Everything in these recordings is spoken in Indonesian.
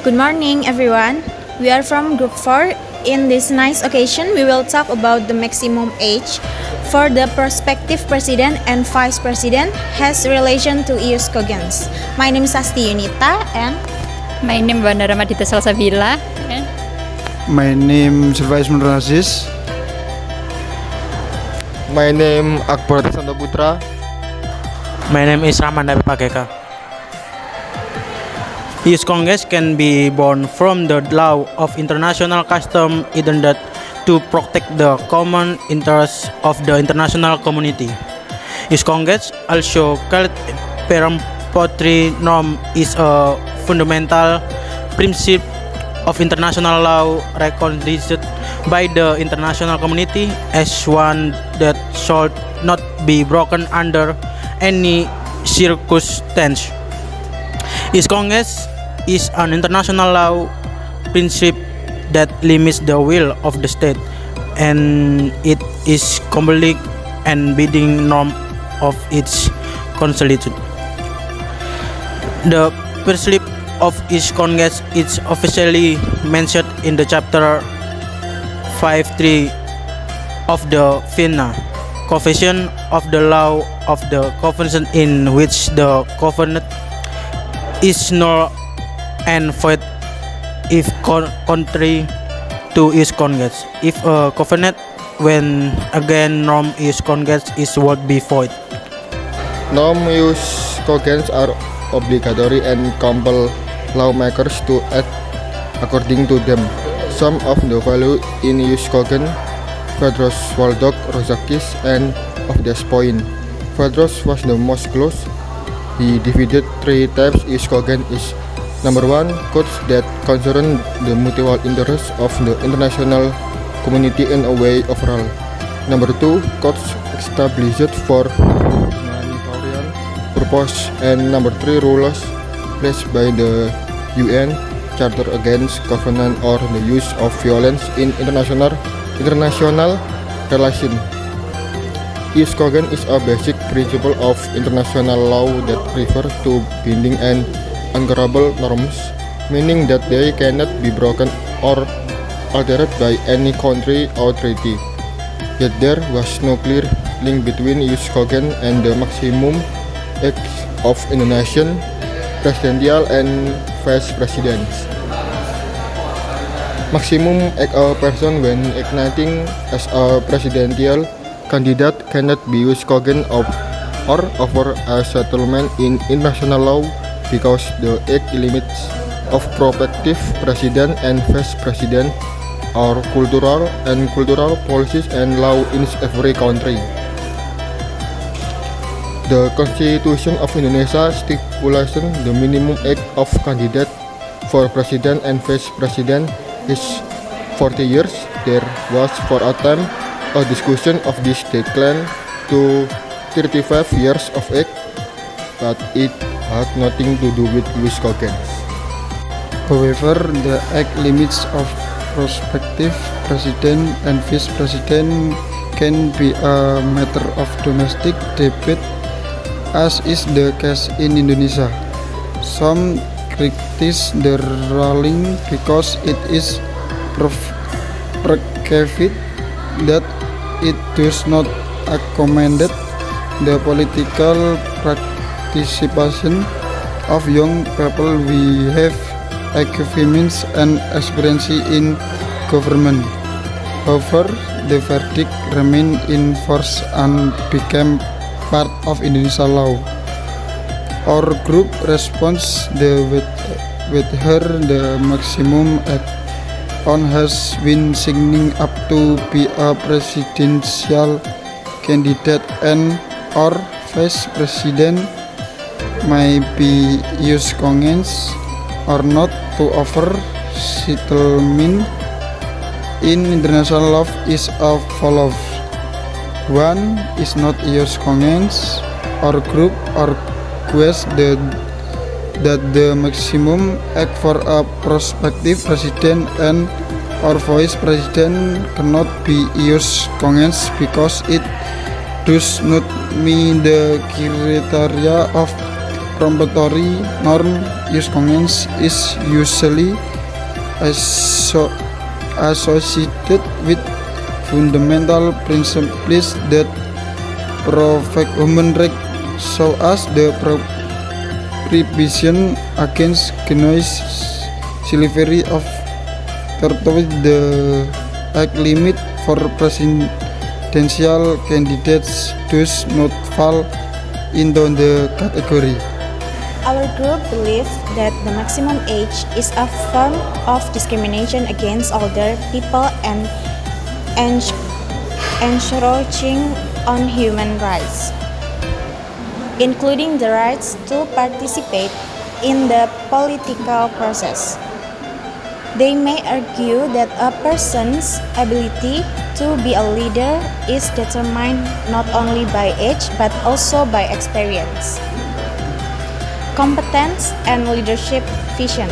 Good morning, everyone. We are from Group 4. In this nice occasion, we will talk about the maximum age for the prospective president and vice president has relation to EU Skogans. My name is Asti Yunita and My name Wanda Ramadita Salsabila. And My name Survais Aziz. My name Akbar Santa Putra. My name is Ramanda Pageka. Youth Congress can be born from the law of international custom intended to protect the common interests of the international community. Youth Congress also called peremptory norm is a fundamental principle of international law recognized by the international community as one that should not be broken under any circumstance. Youth Congress is an international law principle that limits the will of the state, and it is completely and binding norm of its constitution. The principle of each Congress is officially mentioned in the chapter 5.3 of the Vienna Convention of the Law of the Convention, in which the covenant is null and void if contrary to its Congress. If a covenant when again norm is Congress is would be void. Norm use cogents are obligatory and compel lawmakers to act according to them. Some of the value in use cogen Phaedrus Waldock Rozakis and of this point. Phaedrus was the most close. He divided three types use cogen is number one, codes that concern the mutual interests of the international community in a way overall. Number two, codes established for humanitarian purpose. And number three, rules placed by the UN Charter against covenant or the use of violence in international relations. Use cogen is a basic principle of international law that refers to binding and unalterable norms, meaning that they cannot be broken or altered by any country or treaty. Yet there was no clear link between use cogen and the maximum age of Indonesian presidential and vice presidents. Maximum age a person when igniting as a presidential candidate cannot be used cogen of or over a settlement in international law because the age limits of prospective president and vice president are cultural policies and law in every country. The Constitution of Indonesia stipulates the minimum age of candidate for president and vice president is 40 years. There was for a time a discussion of this decline to 35 years of age, but it had nothing to do with use cogents. However, the age limits of prospective president and vice president can be a matter of domestic debate, as is the case in Indonesia. Some criticize the ruling because it is precaved that it does not accommodate the political participation of young people who have achievements and experience in government. However, the verdict remained in force and became part of Indonesian law. Our group responds with her the maximum on has been signing up to be a presidential candidate and or vice president may be use cogens or not to offer settlement in international law is as follows. One is not use cogens or group or quest that the maximum age for a prospective president and or vice president cannot be used cogens because it does not meet the criteria of proprietary norm use cogens is usually associated with fundamental principles that protect human rights, so as the prohibition against genocidal slavery of tertoward the age limit for presidential candidates does not fall into the category. Our group believes that the maximum age is a form of discrimination against older people and encroaching on human rights, including the rights to participate in the political process. They may argue that a person's ability to be a leader is determined not only by age but also by experience, competence, and leadership vision.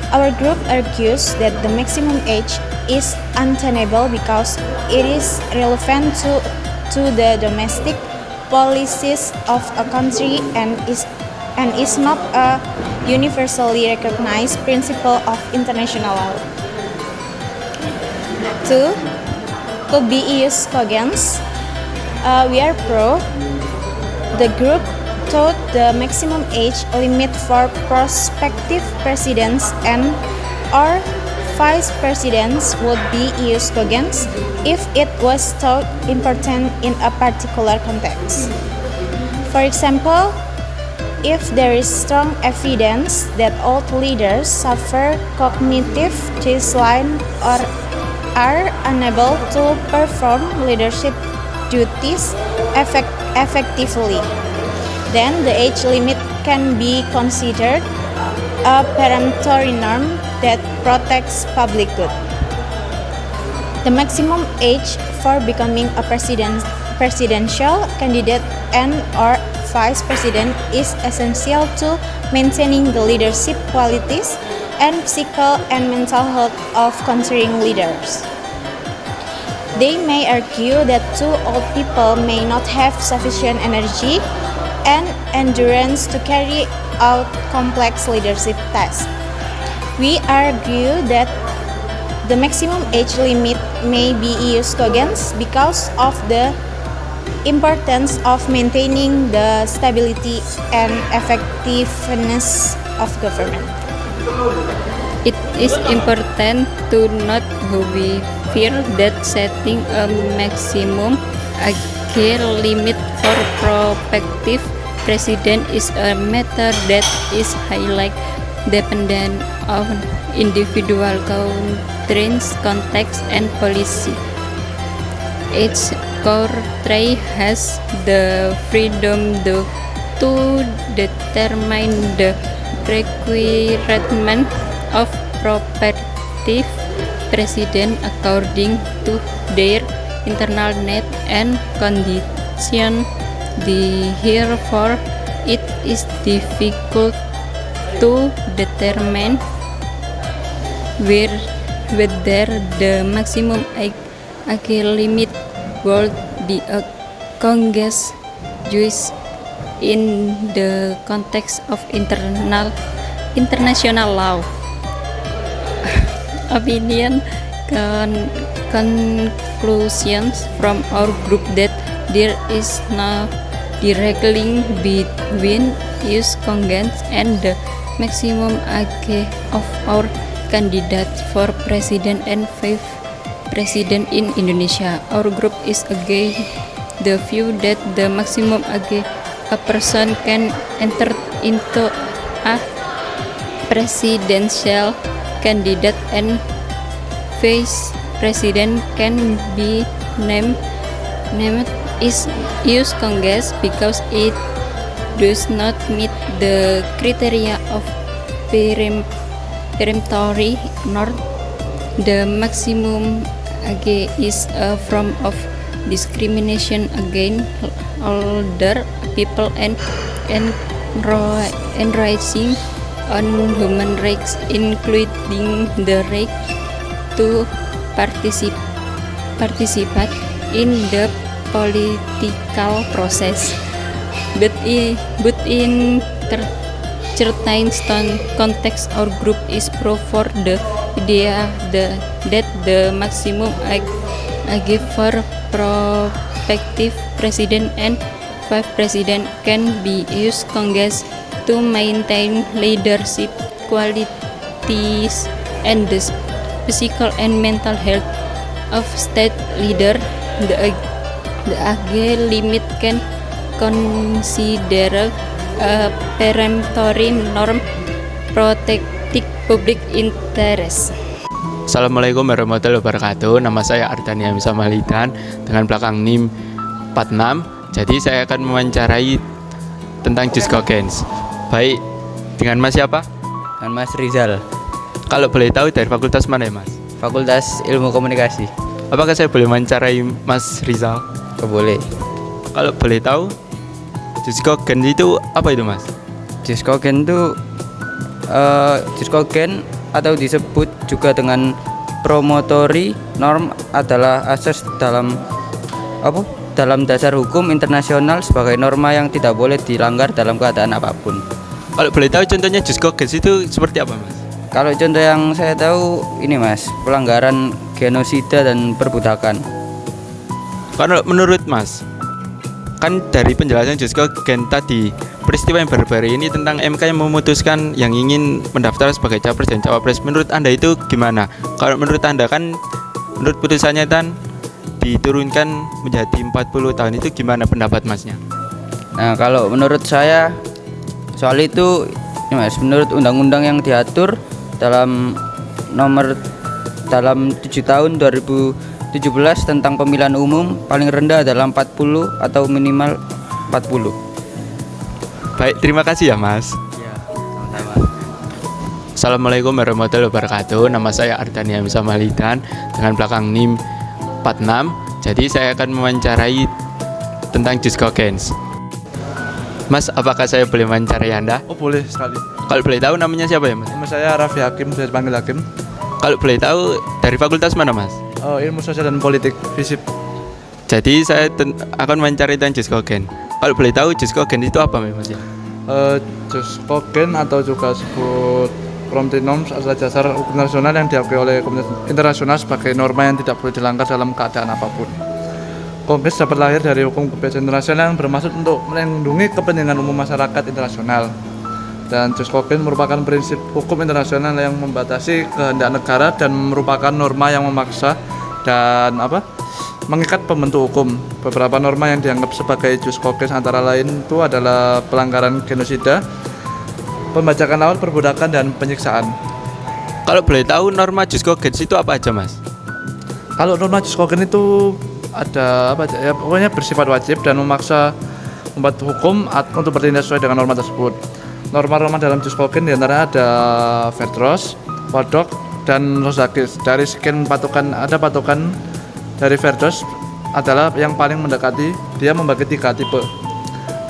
Our group argues that the maximum age is untenable because it is relevant to the domestic policies of a country and is not a universally recognized principle of international law. 2. Could be ius cogens. We are pro. The group thought the maximum age limit for prospective presidents and or vice presidents would be ius cogens if it was thought important in a particular context. For example, if there is strong evidence that old leaders suffer cognitive decline or are unable to perform leadership duties effectively, then the age limit can be considered a peremptory norm that protects public good. The maximum age for becoming a presidential candidate and or vice president is essential to maintaining the leadership qualities and physical and mental health of considering leaders. They may argue that too old people may not have sufficient energy and endurance to carry out complex leadership tasks. We argue that the maximum age limit may be ius cogens because of the importance of maintaining the stability and effectiveness of government. It is important to note how we feel that setting a maximum age limit for prospective president is a matter that is highly dependent on individual countries, context, and policy. Each country has the freedom to determine the requirement of prospective president according to their internal needs and conditions. Therefore, it is difficult to determine whether the maximum age limit would be a Congress use in the context of international law. Opinion conclusions from our group that there is no direct link between ius cogens and the maximum age of our candidates for president and vice president in Indonesia. Our group is against the view that the maximum age a person can enter into a presidential candidate and vice president can be named is ius cogens because it does not meet the criteria of peremptory norm. The maximum age is a form of discrimination against older people and encroaching on human rights, including the right to participate in the political process. But in certain context our group is pro for the idea that the maximum age for prospective president and vice president can be used Congress to maintain leadership qualities and the physical and mental health of state leader. The age limit can consider a peremptory norm protecting public interest. Assalamualaikum warahmatullahi wabarakatuh. Nama saya Ardania Misa Malidan dengan belakang NIM 46. Jadi saya akan mewawancarai tentang Just Cogens. Baik, dengan Mas siapa? Dengan Mas Rizal, Kalau boleh tahu dari fakultas mana ya Mas? Fakultas Ilmu Komunikasi. Apakah saya boleh mewawancarai Mas Rizal? Boleh. Kalau boleh tahu, Just Cogens itu apa itu Mas? Just Cogens itu Just Cogens atau disebut juga dengan promotory norm adalah asas dalam dasar hukum internasional sebagai norma yang tidak boleh dilanggar dalam keadaan apapun. Kalau boleh tahu contohnya Just Cogens itu seperti apa Mas? Kalau contoh yang saya tahu ini Mas, pelanggaran genosida dan perbudakan. Kalau menurut Mas, kan dari penjelasan Just Cogens tadi, peristiwa yang baru-baru ini tentang MK yang memutuskan yang ingin mendaftar sebagai capres dan cawapres, menurut Anda itu gimana? Kalau menurut Anda kan, menurut putusannya kan diturunkan menjadi 40 tahun, itu gimana pendapat Masnya? Nah, kalau menurut saya soal itu ini Mas, menurut undang-undang yang diatur dalam 7 tahun 2017 tentang pemilihan umum paling rendah adalah 40 atau minimal 40. Baik, terima kasih ya Mas. Ya, sama-sama. Assalamualaikum warahmatullahi wabarakatuh. Nama saya Ardania Misa Malidan dengan belakang NIM 46. Jadi saya akan mewawancarai tentang Just Cogens. Mas, apakah saya boleh mewawancarai Anda? Oh, boleh sekali. Kalau boleh tahu namanya siapa ya Mas? Nama saya Raffi Hakim, bisa dipanggil Hakim. Kalau boleh tahu dari fakultas mana Mas? Ilmu Sosial dan Politik, FISIP. Jadi saya akan mewawancarai tentang Just Cogens. Kalau boleh tahu Just Cogens itu apa Mas ya? Just Cogens atau juga disebut Prompting Norms adalah dasar hukum internasional yang diakui oleh komunitas internasional sebagai norma yang tidak boleh dilanggar dalam keadaan apapun. Cogens dapat lahir dari hukum kebiasaan internasional yang bermaksud untuk melindungi kepentingan umum masyarakat internasional. Dan Just Cogens merupakan prinsip hukum internasional yang membatasi kehendak negara dan merupakan norma yang memaksa dan mengikat pembentuk hukum. Beberapa norma yang dianggap sebagai Just Cogens antara lain itu adalah pelanggaran genosida, pembajakan laut, perbudakan, dan penyiksaan. Kalau boleh tahu norma Just Cogens itu apa aja Mas? Kalau norma Just Cogens itu ada pokoknya bersifat wajib dan memaksa membuat hukum untuk bertindak sesuai dengan norma tersebut. Norma-norma dalam Just Cogens diantaranya ada Verdross, Wadok, dan Rosakis. Dari sekian patokan dari Verdross adalah yang paling mendekati, dia membagi 3 tipe.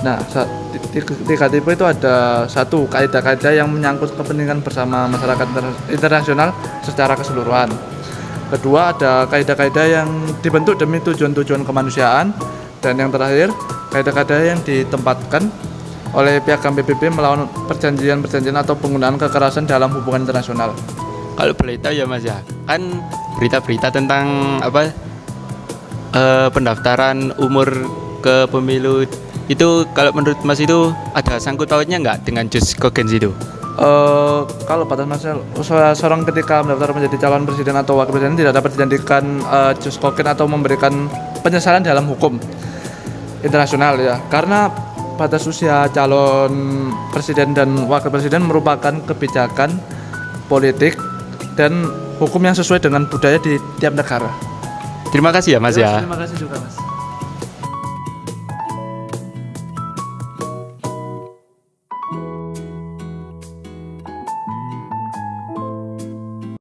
Nah, 3 tipe itu ada 1 kaidah-kaidah yang menyangkut kepentingan bersama masyarakat internasional secara keseluruhan. Kedua, ada kaidah-kaidah yang dibentuk demi tujuan-tujuan kemanusiaan. Dan yang terakhir, kaidah-kaidah yang ditempatkan oleh pihak PBB melawan perjanjian-perjanjian atau penggunaan kekerasan dalam hubungan internasional. Kalau boleh tahu ya Mas ya, kan berita-berita tentang pendaftaran umur ke pemilu itu, kalau menurut Mas itu ada sangkut pautnya nggak dengan Just Cogens itu? Kalau batas masa seorang ketika mendaftar menjadi calon presiden atau wakil presiden tidak dapat dijadikan Just Cogens atau memberikan penyesalan dalam hukum internasional ya, karena batas usia calon presiden dan wakil presiden merupakan kebijakan politik dan hukum yang sesuai dengan budaya di tiap negara. Terima kasih ya Mas ya. Terima kasih juga Mas.